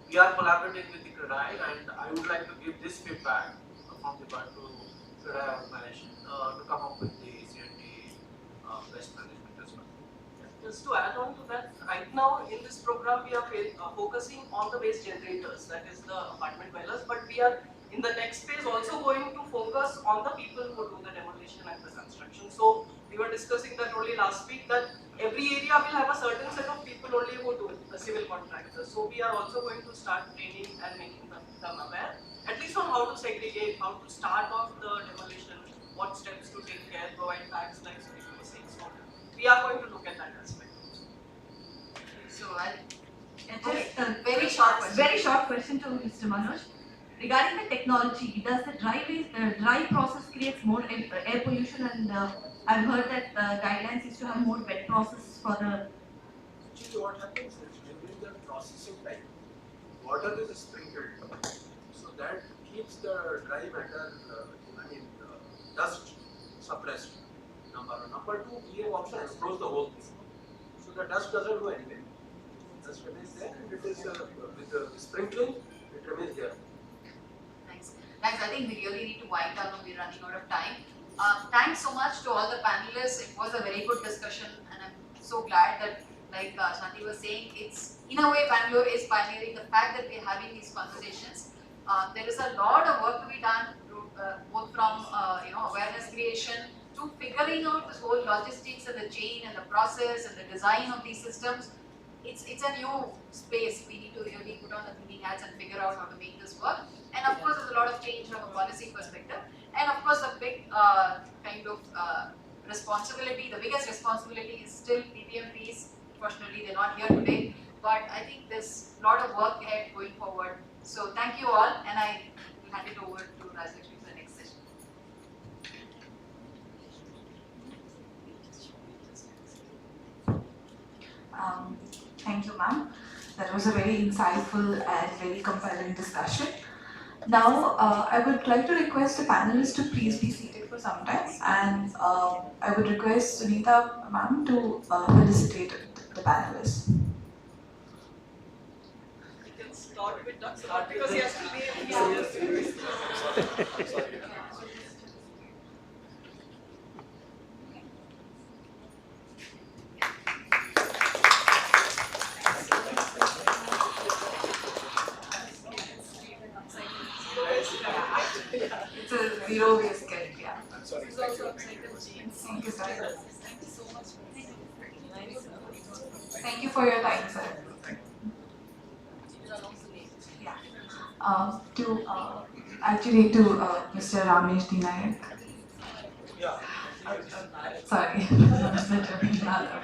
we are collaborating with the CREDAI, and I would like to give this feedback from the part to CREDAI organization to come up with the CNT waste management as well. Just to add on to that, right now in this program we are focusing on the waste generators, that is the apartment dwellers, but we are in the next phase also going to focus on the people who do the demolition and the construction. So we were discussing that only last week, that every area will have a certain set of people only who do the civil contractors. So we are also going to start training and making them aware, at least on how to segregate, how to start off the demolition, what steps to take care, provide bags like people were saying. So we are going to look at that aspect also. So just a very short question to Mr. Manoj. Regarding the technology, does the dry process creates more air pollution, and I've heard that guidelines is to have more wet process for the. Actually, what happens is during the processing time, water is sprinkled, so that keeps the dry matter, dust suppressed. Number one. Number two, we have also enclosed the whole thing, so the dust doesn't go anywhere. Dust remains there, and it is with the sprinkling, it remains there. Thanks. I think we really need to wind down. We're running out of time. Thanks so much to all the panelists. It was a very good discussion, and I'm so glad that, like Shanti was saying, it's in a way Bangalore is pioneering the fact that we're having these conversations. There is a lot of work to be done, both from awareness creation to figuring out this whole logistics and the chain and the process and the design of these systems. It's a new space. We need to really put on the thinking hats and figure out how to make this work. And of course, there's a lot of change from a policy perspective. And of course, the big responsibility, the biggest responsibility is still PPMPs. Fortunately, they're not here today. But I think there's a lot of work ahead going forward. So thank you all, and I will hand it over to Rajlakshmi for the next session. Thank you, ma'am. That was a very insightful and very compelling discussion. Now, I would like to request the panelists to please be seated for some time, and I would request Sunita, ma'am, to felicitate the panelists. We can start with Dr. because he has to leave. It's a zero-waste career. Yeah. I'm sorry. Thank you. Thank you, sir. Thank you so much. Thank you for your time, sir. Yeah. To Mr. Ramesh D. Nayak. Yeah. Sorry, Mr. Ramesh.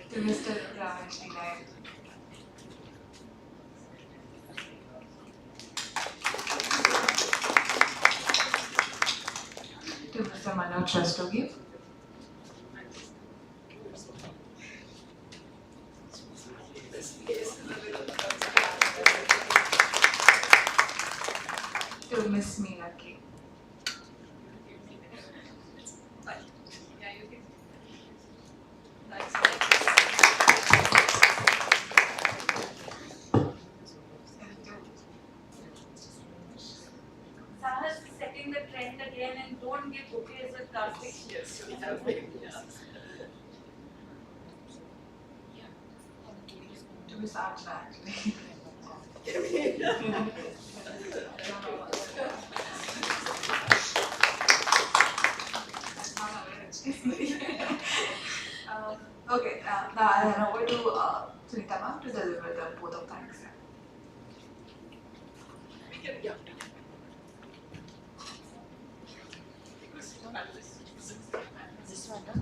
To Mr. Ramesh D. Nayak. To Mr. Manoj Rastogi. To Miss Meena K. Setting the trend again, and don't give bouquets with plastic. Yes, we have been. To Miss Archana, actually. Okay, now I'll hand over to Sunita ma'am to deliver the vote of thanks. We can, yeah. This one, no?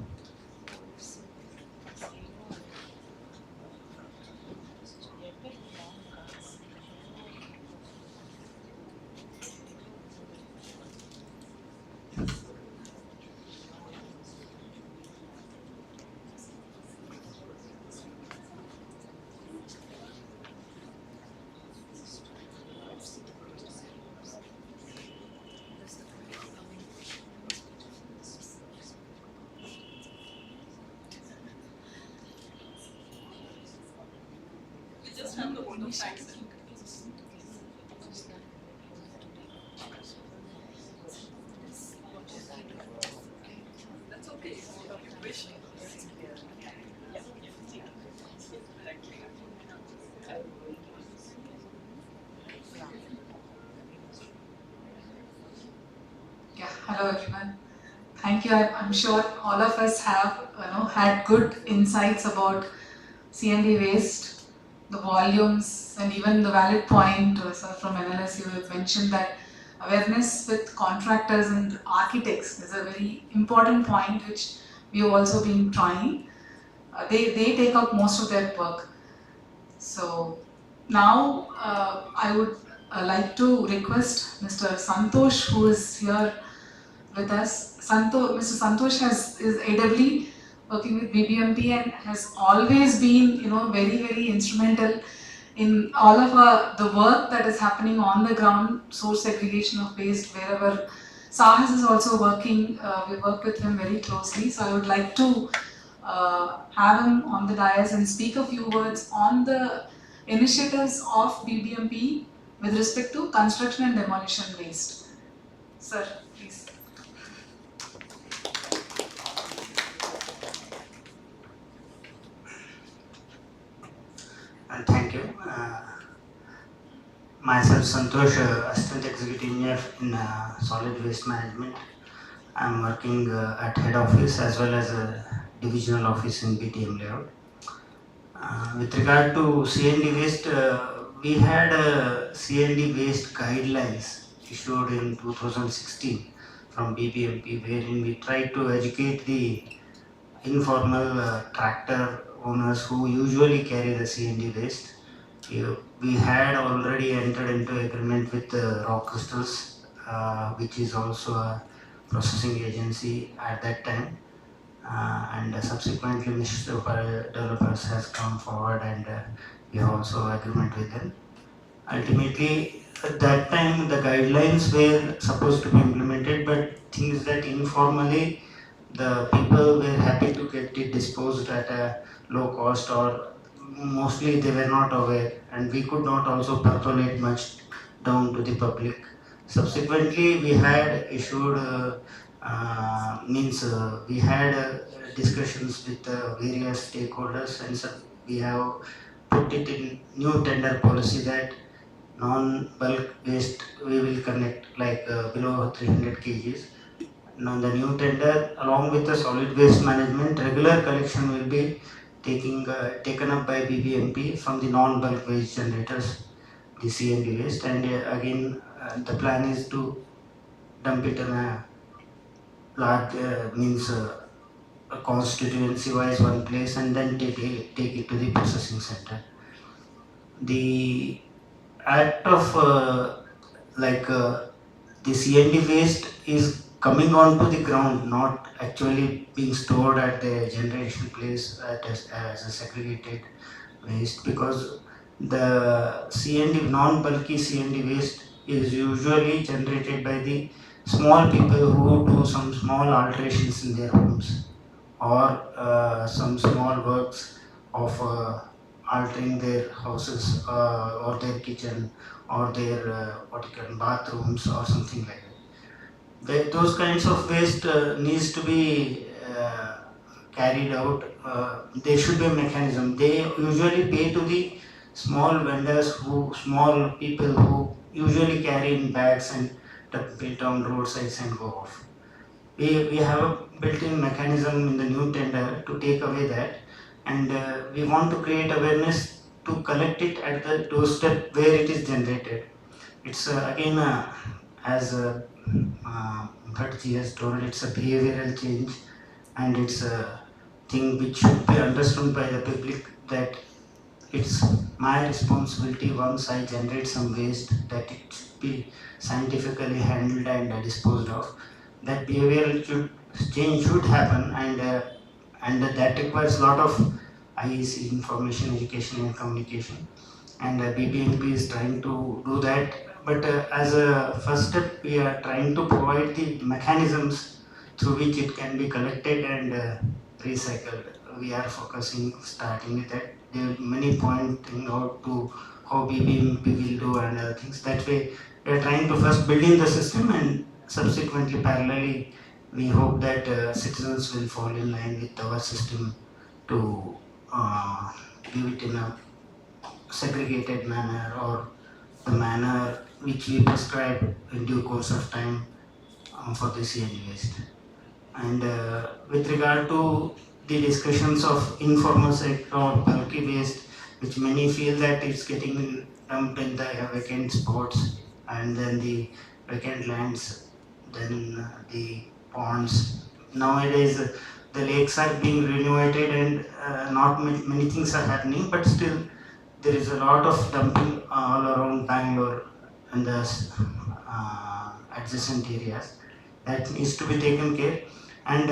lot of thanks. That's okay. If you wish. Yeah, hello everyone. Thank you. I'm sure all of us have had good insights about CND waste, the volumes, and even the valid point sir, from NLS. You have mentioned that awareness with contractors and architects is a very important point which we have also been trying. They take up most of their work. So now I would like to request Mr. Santosh, who is here with us. Mr. Santosh is AWE working with BBMP and has always been, very instrumental in all of the work that is happening on the ground, source segregation of waste wherever. Sahas is also working. We work with him very closely. So I would like to have him on the dais and speak a few words on the initiatives of BBMP with respect to construction and demolition waste. Sir, please. Thank you. Myself Santosh, Assistant Executive Engineer in Solid Waste Management. I am working at head office as well as a divisional office in BTM layout. With regard to CND waste, we had CND waste guidelines issued in 2016 from BBMP, wherein we tried to educate the informal tractor owners who usually carry the CND waste. We had already entered into agreement with Rock Crystals, which is also a processing agency at that time. And subsequently Mr. Developers has come forward and we have also agreement with them. Ultimately, at that time the guidelines were supposed to be implemented, but things that informally the people were happy to get it disposed at a low cost, or mostly they were not aware, and we could not also percolate much down to the public. Subsequently, we had issued we had discussions with various stakeholders, and so we have put it in new tender policy that non-bulk waste we will connect like below 300 kgs. Now the new tender, along with the solid waste management, regular collection will be taken up by BBMP from the non-bulk waste generators, the CND waste, and again the plan is to dump it in a large a constituency wise one place and then take it to the processing center. The act of the CND waste is coming onto the ground, not actually being stored at the generation place as a segregated waste, because the CND, non-bulky CND waste is usually generated by the small people who do some small alterations in their homes, or some small works of altering their houses or their kitchen or their bathrooms or something like that. Those kinds of waste needs to be carried out. There should be a mechanism. They usually pay to the small vendors, small people who usually carry in bags and dump it on roadsides and go off. We have a built-in mechanism in the new tender to take away that, and we want to create awareness to collect it at the doorstep where it is generated. It's again, as Bhattji has told, it's a behavioral change, and it's a thing which should be understood by the public, that it's my responsibility once I generate some waste that it should be scientifically handled and disposed of. That behavioral change should happen, and that requires a lot of IEC, information, education and communication, and BBMP is trying to do that. But as a first step, we are trying to provide the mechanisms through which it can be collected and recycled. We are starting with that there are many pointing out to how BBMP will do and other things. That way, we are trying to first build in the system and subsequently parallelly we hope that citizens will fall in line with our system to give it in a segregated manner or the manner which we prescribe in due course of time for the CNG waste. And with regard to the discussions of informal sector or bulky waste, which many feel that it's getting dumped in the vacant spots and then the vacant lands, then the ponds. Nowadays, the lakes are being renovated and not many things are happening, but still there is a lot of dumping all around Bangalore and the adjacent areas that needs to be taken care. And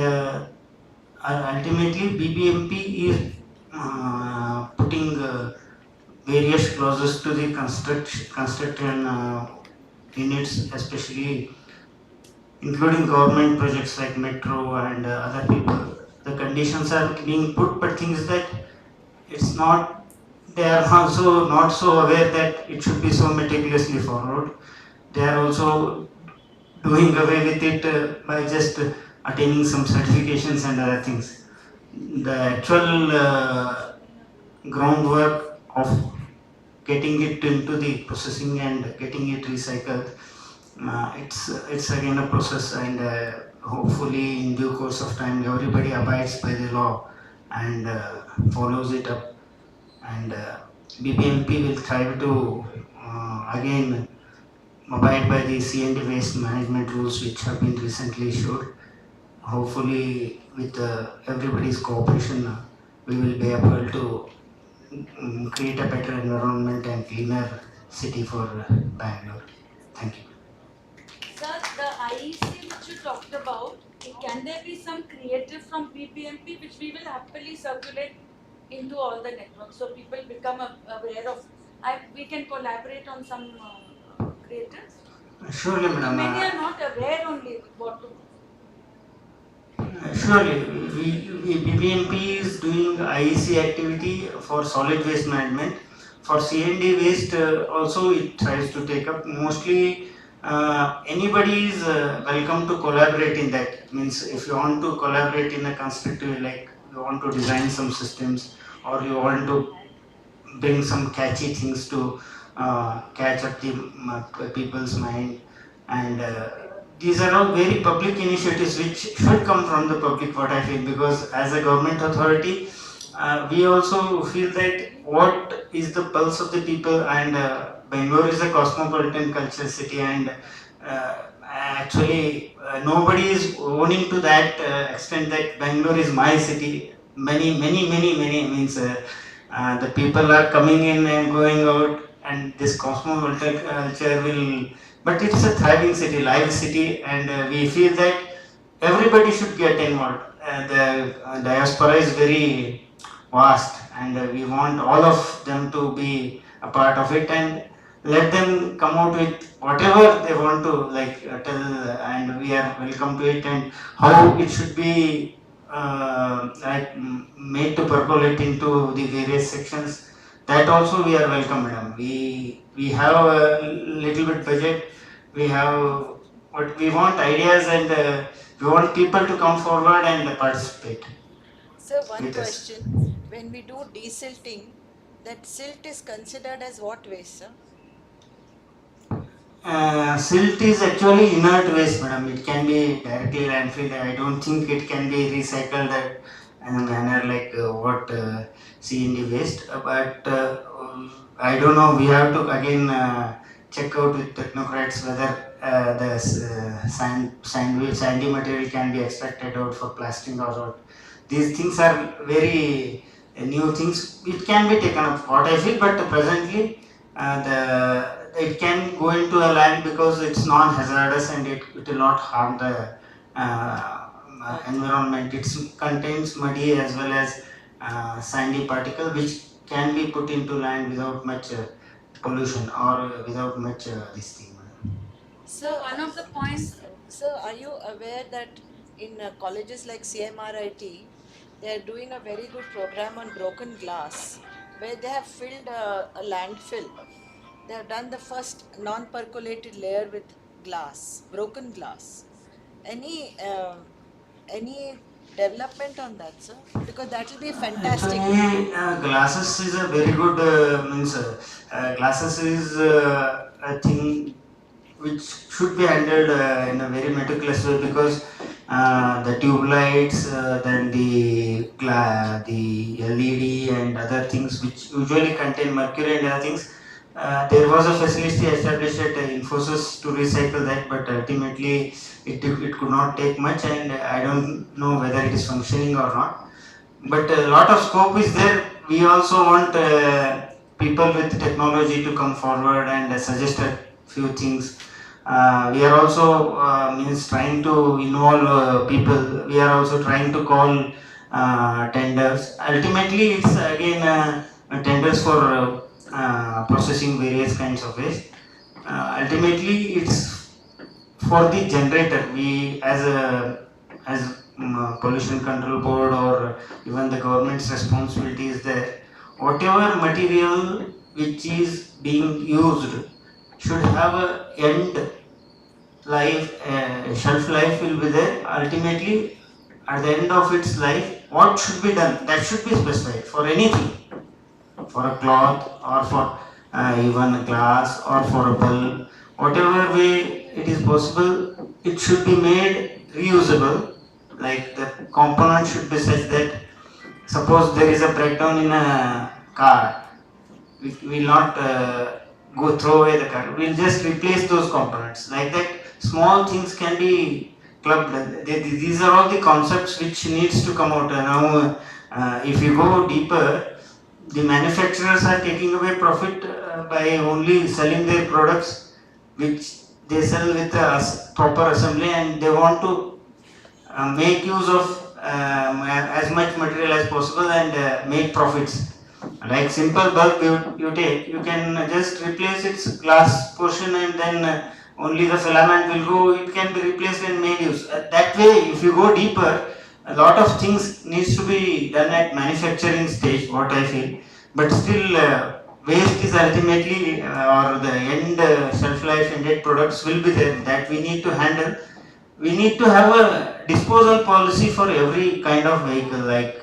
ultimately BBMP is putting various clauses to the construction units, especially including government projects like metro and other people. The conditions are being put, but things that it's not, they are also not so aware that it should be so meticulously followed. They are also doing away with it by just attaining some certifications and other things. The actual groundwork of getting it into the processing and getting it recycled, it's again a process, and hopefully in due course of time everybody abides by the law and follows it up, and BBMP will try to again abide by the CND waste management rules which have been recently issued. Hopefully with everybody's cooperation we will be able to create a better environment and cleaner city for Bangalore. Thank you. Sir, the IEC which you talked about, can there be some creative from PPMP which we will happily circulate into all the networks so people become aware of? We can collaborate on some creatives. Surely, madam. Many are not aware only what to do. Surely, BBMP is doing IEC activity for solid waste management. For CND waste, also it tries to take up. Mostly, anybody is welcome to collaborate in that. Means, if you want to collaborate in a constructive, like you want to design some systems, or you want to bring some catchy things to catch up the people's mind, and these are all very public initiatives which should come from the public, what I feel, because as a government authority we also feel that what is the pulse of the people, and Bangalore is a cosmopolitan culture city, and actually nobody is owning to that extent that Bangalore is my city. Many means the people are coming in and going out, and this cosmopolitan culture will, but it's a thriving city, live city, and we feel that everybody should get involved. The diaspora is very vast, and we want all of them to be a part of it, and let them come out with whatever they want to tell, and we are welcome to it, and how it should be made to percolate into the various sections. That also we are welcome, madam. We have a little bit budget. We have what we want, ideas, and we want people to come forward and participate. Sir, one With us. question. When we do desilting, that silt is considered as what waste, sir? Silt is actually inert waste, madam. It can be directly landfilled. I don't think it can be recycled in a manner like what CND waste. But I don't know. We have to again check out with technocrats whether the sandy material can be extracted out for plastering or not. These things are very new things. It can be taken up, what I feel, but presently it can go into a land because it's non-hazardous, and it will not harm the environment. It contains muddy as well as sandy particle which can be put into land without much pollution or without much this thing. So one of the points, Sir, are you aware that in colleges like CMRIT, they are doing a very good program on broken glass, where they have filled a landfill. They have done the first non-percolated layer with glass, broken glass. Any any development on that, sir? Because that will be fantastic. Actually, glasses is a very good glasses is a thing which should be handled in a very meticulous way, because the tube lights, then the LED and other things which usually contain mercury and other things. There was a facility established at Infosys to recycle that, but ultimately it could not take much, and I don't know whether it is functioning or not. But a lot of scope is there. We also want people with technology to come forward and suggest a few things. We are also means trying to involve people. We are also trying to call tenders. Ultimately, it's again tenders for processing various kinds of waste. Ultimately, it's for the generator. We as pollution control board, or even the government's responsibility is there. Whatever material which is being used should have a end life, shelf life will be there. Ultimately, at the end of its life, what should be done, that should be specified for anything, for a cloth, or for even a glass, or for a bulb. Whatever way it is possible, it should be made reusable. Like the component should be such that, suppose there is a breakdown in a car, we will not go throw away the car. We'll just replace those components. Like that, small things can be clubbed. These are all the concepts which needs to come out. Now, if you go deeper, the manufacturers are taking away profit by only selling their products, which they sell with proper assembly, and they want to make use of as much material as possible and make profits. Like simple bulb you take, you can just replace its glass portion, and then only the filament will go, it can be replaced and made use. That way, if you go deeper, a lot of things needs to be done at manufacturing stage, what I feel. But still, waste is ultimately, or the end shelf life ended products will be there, that we need to handle. We need to have a disposal policy for every kind of vehicle, like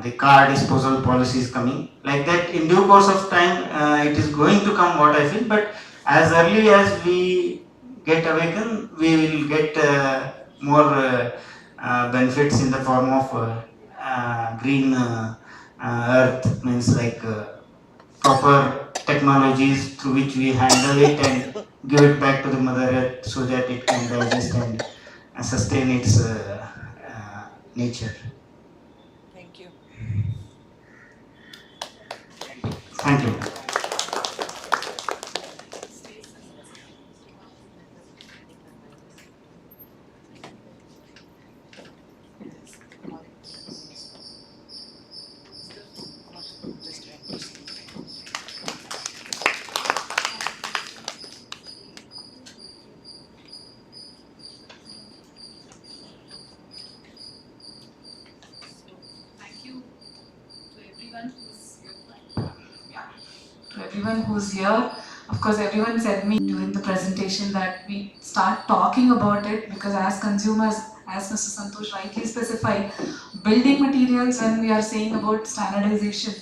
the car disposal policy is coming. Like that, in due course of time, it is going to come, what I feel. But as early as we get awakened, we will get more benefits in the form of green earth, means like proper technologies through which we handle it and give it back to the mother earth, so that it can digest and sustain its nature. Thank you. Thank you. Just went to sleep. Thank you to everyone who's here. To everyone who's here. Of course, everyone said me during the presentation that we start talking about it, because as consumers, as Mr. Santosh rightly specified, building materials, when we are saying about standardization,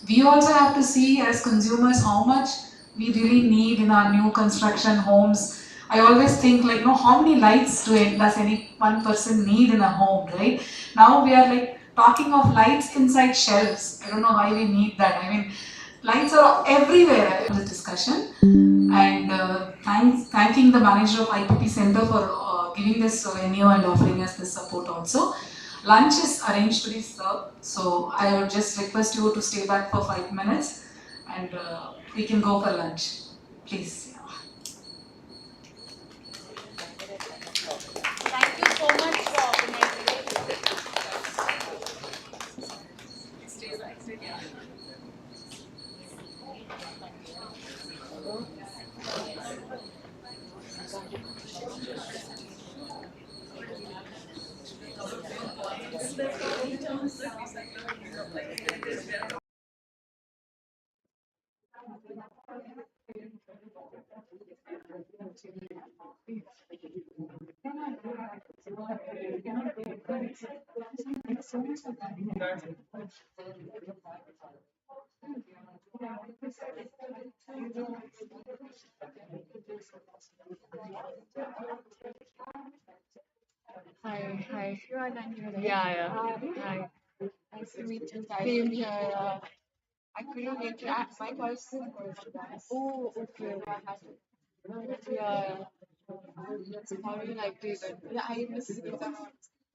we also have to see as consumers how much we really need in our new construction homes. I always think like, how many lights does any one person need in a home, right? Now we are like talking of lights inside shelves. I don't know why we need that. I mean, lights are everywhere in this discussion. And thanking the manager of IPP Center for giving this venue and offering us this support also. Lunch is arranged to be served, so I would just request you to stay back for 5 minutes, and we can go for lunch, please. Thank you so much for organizing it. Thank you. Hi, hi. Yeah, yeah. Hi. Nice to meet you guys. Same here. I couldn't make it. My college is in Portugal. Oh, okay. Yeah. How do you like it? Yeah, I miss it.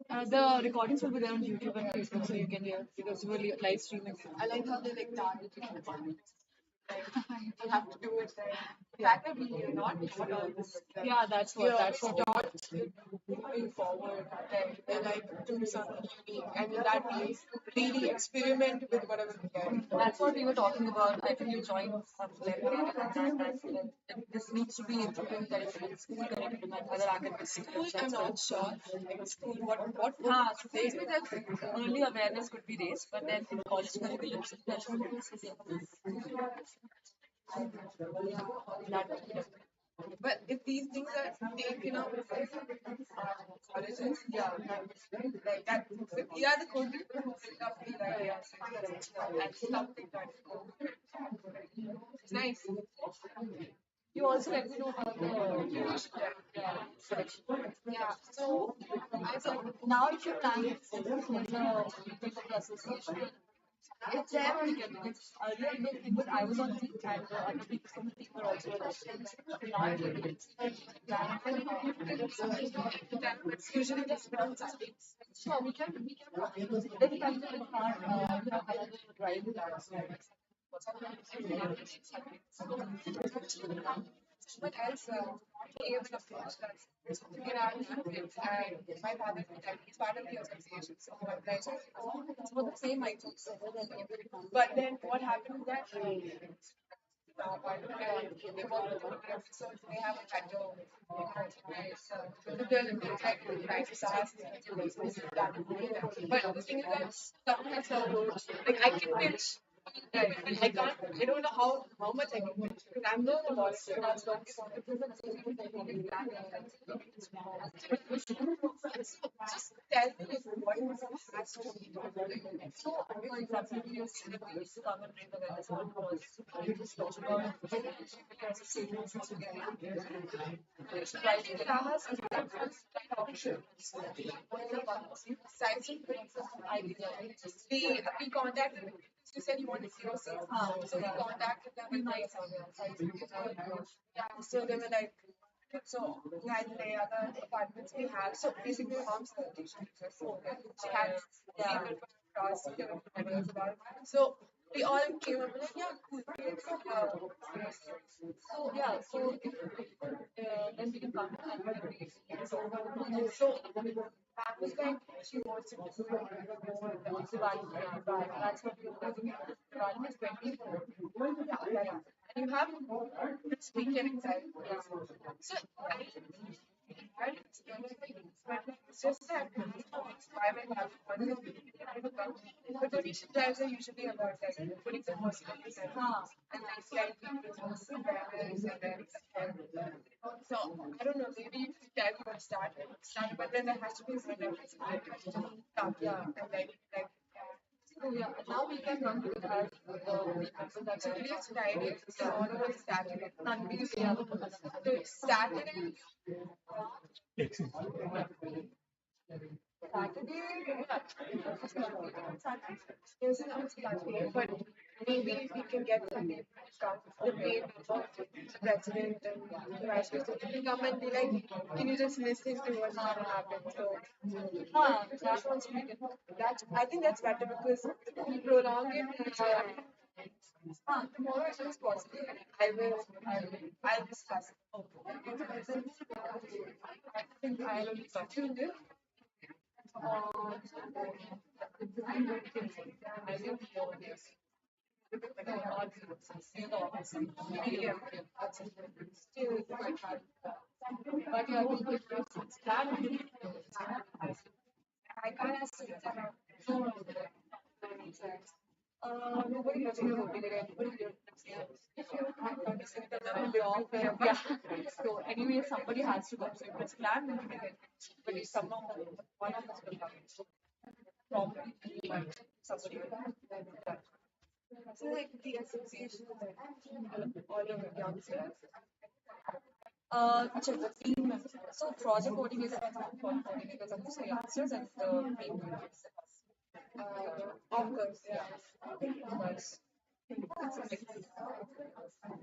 The recordings will be there on YouTube and Facebook, so you can hear because we're live streaming. I like how they like target you. People have to do it right. Yeah. Yeah, that's what not moving forward. They like do something unique, and in that means really experiment with whatever we get. That's what we were talking about. I think you joined this needs to be implemented in school curriculum and other academic school. I'm not sure. Like school, what? So basically, that early awareness could be raised, but then in college curriculums, that should be but if these things are taken up in colleges, yeah, like that, if these are the code people who pick up these ideas and something that it's nice. You also let me know about the selection. Yeah, so I said now if you're planning for the association, it's there on the because earlier because I was on the team and other people from the team were also on the team. It's usually just around 16. Sure, we can then come to the part driving what else came in a flash that you know, and my father is part of the association, so my pleasure. It's for the same items. But then what happened is that so they have a title, so they're like nice stars, but the thing is that some has a approach. Like I can pitch. I can't. I don't know how much I can pitch because I'm not a lot. So that's what just tell me what has to be done. So, for example, we used to come and bring awareness on because we just talk about because of savings together. Writing dramas is like option. Science and idea. We contacted. You said you wanted zero seats. So we contacted them and like, yeah, so they were like, so and the other apartments we have. So basically, mom's the teacher. So she had class ideas about it. So we all came up with like, yeah, cool. So yeah, so then we can come and so that was like she wants to do Diwali. That's what we're doing. Diwali is 24. Yeah. And you have this weekend inside. Yeah. So it's just that why my love but donation drives are usually about like putting the hospitals and like people's awareness and then so I don't know, maybe you can tell you what started, but then there has to be some reference. Yeah, and like so yeah, now we can run with our that's a really Friday, so all over Saturday. None because we have so it's Saturday. Saturday, there's an Saturday, but maybe we can get some people to come, the main president and the vice president to come and be like, can you just listen to what's going to happen? So, that one's we can. I think that's better because prolong it. Tomorrow if it's possible, I'll discuss. I think I'll talk to you. But you have to I can't ask you. Nobody lives in a hotel area. Everybody lives in a block where, yeah. So anyway, somebody has to come. So if it's planned, then we can get. But if somehow one of us will come, so probably somebody will come. So like the association, all of the youngsters. Actually, the team members. So project coordinators and coordinators are also youngsters and the team members. Of course, yeah. Of course. It's a mix.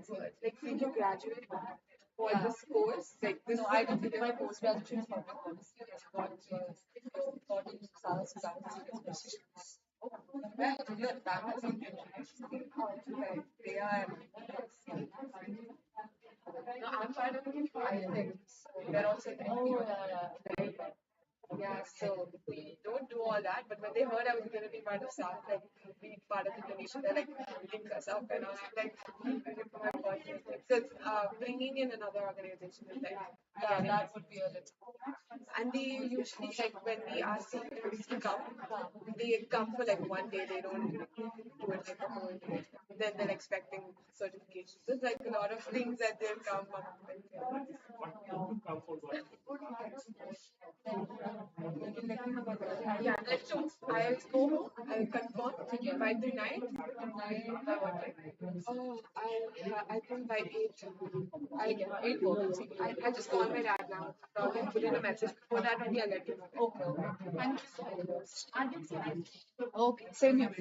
So, like when you graduate for this course, like this, no, I did my post graduation in public policy. I got in SARS They are. No, I'm part of the five things. They're also yeah, so we don't do all that, but when they heard I was going to be part of SAF, like be part of the donation, they're like link us up, and I was like, my podcast. So it's bringing in another organization is like, yeah, that would be a little. And they usually like when we ask students to come, they come for like one day. They don't do it like the whole day. Then they're expecting certifications. There's like a lot of things that they'll come up with. Yeah, let's do. I'll go home. I'll confirm by tonight. By what time? Oh, I think by 8. I get 8 go. I just call my dad now. Probably put in a message. Before that only I'll let you know. Okay, okay. Thank you so much. Okay, same here.